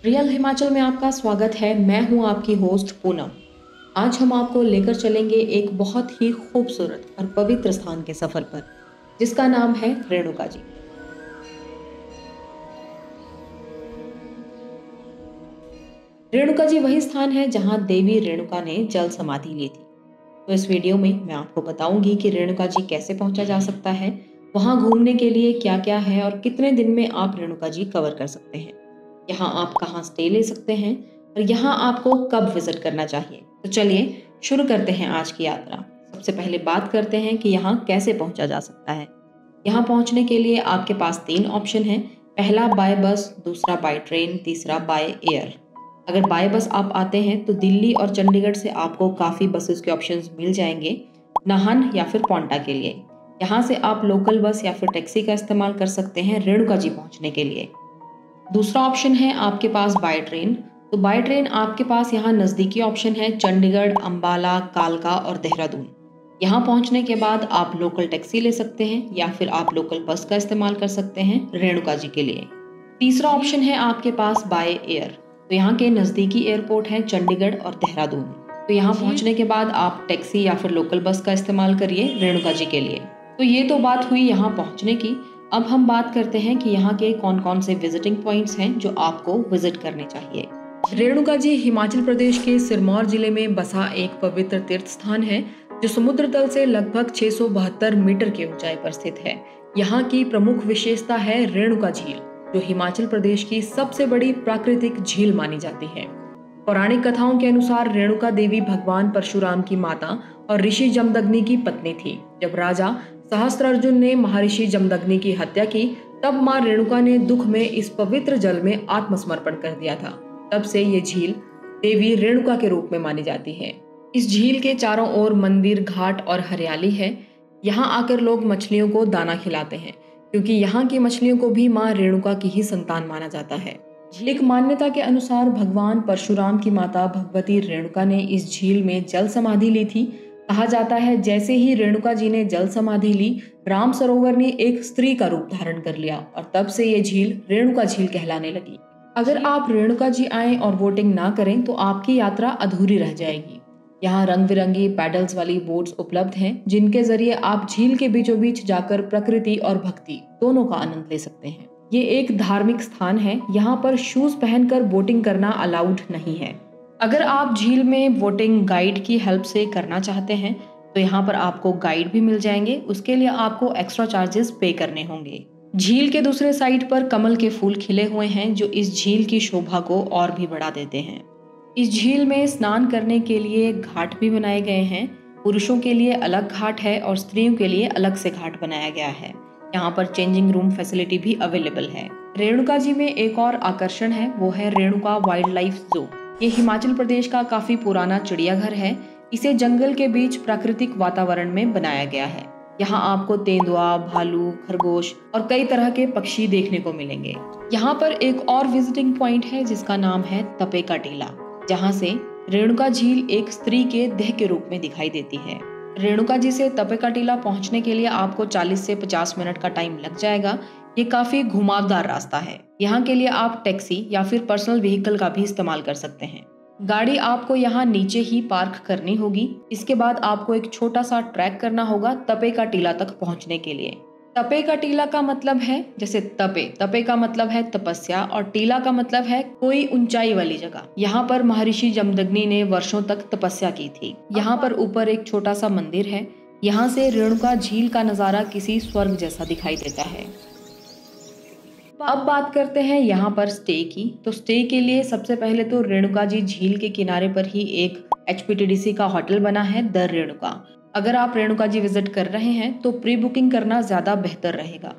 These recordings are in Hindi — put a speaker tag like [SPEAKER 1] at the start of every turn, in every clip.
[SPEAKER 1] रियल हिमाचल में आपका स्वागत है। मैं हूं आपकी होस्ट पूनम। आज हम आपको लेकर चलेंगे एक बहुत ही खूबसूरत और पवित्र स्थान के सफर पर, जिसका नाम है रेणुका जी। रेणुका जी वही स्थान है जहां देवी रेणुका ने जल समाधि ली थी। तो इस वीडियो में मैं आपको बताऊंगी कि रेणुका जी कैसे पहुंचा जा सकता है, वहां घूमने के लिए क्या क्या है और कितने दिन में आप रेणुका जी कवर कर सकते हैं। यहाँ आप कहाँ स्टे ले सकते हैं और यहाँ आपको कब विजिट करना चाहिए। तो चलिए शुरू करते हैं आज की यात्रा। सबसे पहले बात करते हैं कि यहाँ कैसे पहुंचा जा सकता है। यहाँ पहुंचने के लिए आपके पास 3 ऑप्शन हैं। पहला बाय बस, दूसरा बाय ट्रेन, तीसरा बाय एयर। अगर बाय बस आप आते हैं तो दिल्ली और चंडीगढ़ से आपको काफ़ी बसेस के ऑप्शंस मिल जाएंगे, नाहन या फिर पौंटा के लिए। यहाँ से आप लोकल बस या फिर टैक्सी का इस्तेमाल कर सकते हैं रेणुका जी पहुँचने के लिए। दूसरा ऑप्शन है आपके पास बाय ट्रेन। तो बाय ट्रेन आपके पास यहाँ नज़दीकी ऑप्शन है चंडीगढ़, अंबाला, कालका और देहरादून। यहाँ पहुँचने के बाद आप लोकल टैक्सी ले सकते हैं या फिर आप लोकल बस का इस्तेमाल कर सकते हैं रेणुका जी के लिए। तीसरा ऑप्शन है आपके पास बाय एयर। तो यहाँ के नज़दीकी एयरपोर्ट हैं चंडीगढ़ और देहरादून। तो यहाँ पहुँचने के बाद आप टैक्सी या फिर लोकल बस का इस्तेमाल करिए रेणुका जी के लिए। तो ये तो बात हुई यहाँ पहुँचने की। अब हम बात करते हैं कि यहाँ के कौन कौन से विजिटिंग पॉइंट्स हैं जो आपको विजिट करने चाहिए। रेणुका जी हिमाचल प्रदेश के सिरमौर जिले में बसा एक पवित्र तीर्थ स्थान है, जो समुद्र तल से लगभग 672 मीटर की ऊंचाई पर स्थित है। यहाँ की प्रमुख विशेषता है रेणुका झील, जो हिमाचल प्रदेश की सबसे बड़ी प्राकृतिक झील मानी जाती है। पौराणिक कथाओं के अनुसार रेणुका देवी भगवान परशुराम की माता और ऋषि जमदग्नि की पत्नी थी। जब राजा सहस्त्रार्जुन ने महर्षि जमदग्नि की हत्या की, तब मां रेणुका ने दुख में इस पवित्र जल में आत्मसमर्पण कर दिया था। तब से ये झील देवी रेणुका के रूप में मानी जाती है। इस झील के चारों ओर मंदिर, घाट और हरियाली है। यहाँ आकर लोग मछलियों को दाना खिलाते हैं, क्योंकि यहाँ की मछलियों को भी मां रेणुका की ही संतान माना जाता है। एक मान्यता के अनुसार भगवान परशुराम की माता भगवती रेणुका ने इस झील में जल समाधि ली थी। कहा जाता है जैसे ही रेणुका जी ने जल समाधि ली, राम सरोवर ने एक स्त्री का रूप धारण कर लिया और तब से ये झील रेणुका झील कहलाने लगी। अगर आप रेणुका जी आएं और बोटिंग ना करें तो आपकी यात्रा अधूरी रह जाएगी। यहाँ रंग बिरंगी पैडल्स वाली बोट्स उपलब्ध हैं, जिनके जरिए आप झील के बीचों बीच जाकर प्रकृति और भक्ति दोनों का आनंद ले सकते हैं। ये एक धार्मिक स्थान है। यहाँ पर शूज पहनकर बोटिंग करना अलाउड नहीं है। अगर आप झील में बोटिंग गाइड की हेल्प से करना चाहते हैं तो यहाँ पर आपको गाइड भी मिल जाएंगे। उसके लिए आपको एक्स्ट्रा चार्जेस पे करने होंगे। झील के दूसरे साइड पर कमल के फूल खिले हुए हैं, जो इस झील की शोभा को और भी बढ़ा देते हैं। इस झील में स्नान करने के लिए घाट भी बनाए गए हैं। पुरुषों के लिए अलग घाट है और स्त्रियों के लिए अलग से घाट बनाया गया है। यहाँ पर चेंजिंग रूम फैसिलिटी भी अवेलेबल है। रेणुका जी में एक और आकर्षण है, वो है रेणुका वाइल्ड लाइफ ज़ू। ये हिमाचल प्रदेश का काफी पुराना चिड़ियाघर है। इसे जंगल के बीच प्राकृतिक वातावरण में बनाया गया है। यहाँ आपको तेंदुआ, भालू, खरगोश और कई तरह के पक्षी देखने को मिलेंगे। यहाँ पर एक और विजिटिंग पॉइंट है जिसका नाम है तपे का टीला, जहाँ से रेणुका झील एक स्त्री के देह के रूप में दिखाई देती है। रेणुका जी से तपे का टीला पहुँचने के लिए आपको 40 से 50 मिनट का टाइम लग जाएगा। ये काफी घुमावदार रास्ता है। यहाँ के लिए आप टैक्सी या फिर पर्सनल व्हीकल का भी इस्तेमाल कर सकते हैं। गाड़ी आपको यहाँ नीचे ही पार्क करनी होगी। इसके बाद आपको एक छोटा सा ट्रैक करना होगा तपे का टीला तक पहुँचने के लिए। तपे का टीला का मतलब है, जैसे तपे का मतलब है तपस्या और टीला का मतलब है कोई ऊंचाई वाली जगह। यहाँ पर महर्षि जमदग्नि ने वर्षों तक तपस्या की थी। यहाँ पर ऊपर एक छोटा सा मंदिर है। यहाँ से रेणुका झील का नजारा किसी स्वर्ग जैसा दिखाई देता है। अब बात करते हैं यहाँ पर स्टे की। तो स्टे के लिए सबसे पहले तो रेणुका जी झील के किनारे पर ही एक HPTDC का होटल बना है, द रेणुका। अगर आप रेणुका जी विजिट कर रहे हैं तो प्री बुकिंग करना ज्यादा बेहतर रहेगा।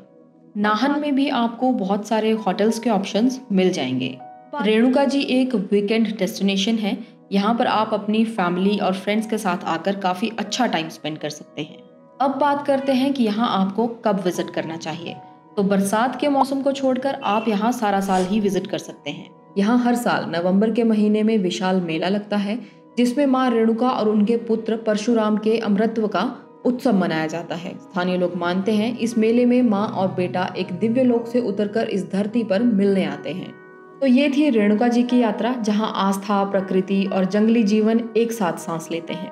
[SPEAKER 1] नाहन में भी आपको बहुत सारे होटल्स के ऑप्शंस मिल जाएंगे। रेणुका जी एक वीकेंड डेस्टिनेशन है। यहाँ पर आप अपनी फैमिली और फ्रेंड्स के साथ आकर काफी अच्छा टाइम स्पेंड कर सकते हैं। अब बात करते हैं कि यहाँ आपको कब विजिट करना चाहिए। तो बरसात के मौसम को छोड़कर आप यहाँ सारा साल ही विजिट कर सकते हैं। यहाँ हर साल नवंबर के महीने में विशाल मेला लगता है, जिसमें मां रेणुका और उनके पुत्र परशुराम के अमरत्व का उत्सव मनाया जाता है। स्थानीय लोग मानते हैं इस मेले में मां और बेटा एक दिव्य लोक से उतरकर इस धरती पर मिलने आते हैं। तो ये थी रेणुका जी की यात्रा, जहां आस्था, प्रकृति और जंगली जीवन एक साथ सांस लेते हैं।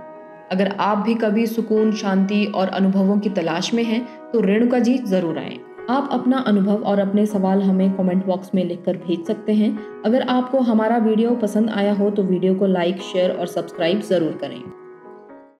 [SPEAKER 1] अगर आप भी कभी सुकून, शांति और अनुभवों की तलाश में हैं, तो रेणुका जी जरूर आएं। आप अपना अनुभव और अपने सवाल हमें कमेंट बॉक्स में लिखकर भेज सकते हैं। अगर आपको हमारा वीडियो पसंद आया हो तो वीडियो को लाइक, शेयर और सब्सक्राइब जरूर करें।